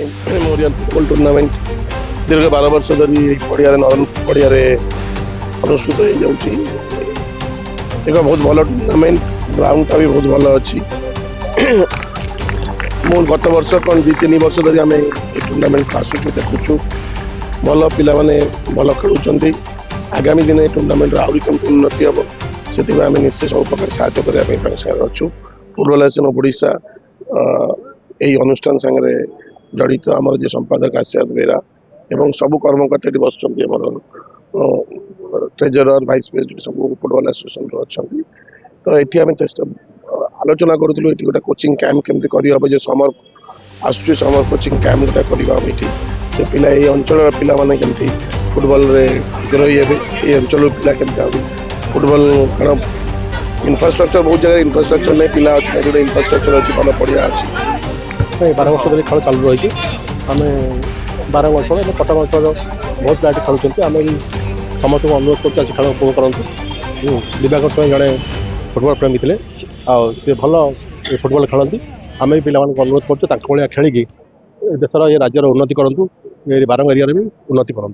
Memorial football tournament दीर्घ 12 वर्ष धरी पड़िया नरन पड़िया अनुष्ठित हो जाऊँगी। एक बहुत भल टूर्नामेंट ग्राउंडटा भी बहुत भल अच्छी। मु गत वर्ष कौन 2-3 वर्ष धरी आम टूर्नामेंट आसुचु देखुचु भल पिला माने भल खेलुंट। आगामी दिन टूर्नामेंट आहरी कमी उन्नति हम से आम निश्चय सब प्रकार साहय करने अच्छु। फुटबल एसोसिएशन ऑफ ओडिशा यही अनुष्ठान सागर जड़ित आमर जो संपादक आशीष बेरा एवं सब कर्मकर्ता बस ट्रेजरर वाइस प्रेसिडेंट सब फुटबल एसोसिएशन अच्छा। तो ये आम चेष्टा आलोचना करूँ ये गोटे कोचिंग कैंप केमती करहब जो समर आसूँ समर कोचिंग कैंप गोटे कर पिला ये अंचल पिला माने केमती फुटबल आग्रही हे। ये अंचल पिला केमती फुटबल कारण इंफ्रास्ट्रक्चर बहुत जगह इंफ्रास्ट्रक्चर नहीं पिला अच्छे जो इंफ्रास्ट्रक्चर अच्छी भल पड़िया अच्छी। 12 वर्ष धरी खेल चालू रही आम 12 वर्ष कटक अंचल बहुत पिला खेलुँच। आम भी समस्त को अनुरोध कर खेल उपभोग करूँ। दिवाकर स्वयं जड़े फुटबल प्रेमी थे सी भल फुटबल खेलती। आम भी पिला अनुरोध कर खेल खेलिकी देशर ये राज्यर उन्नति करूँ। बारंग एरिया भी उन्नति करूँ।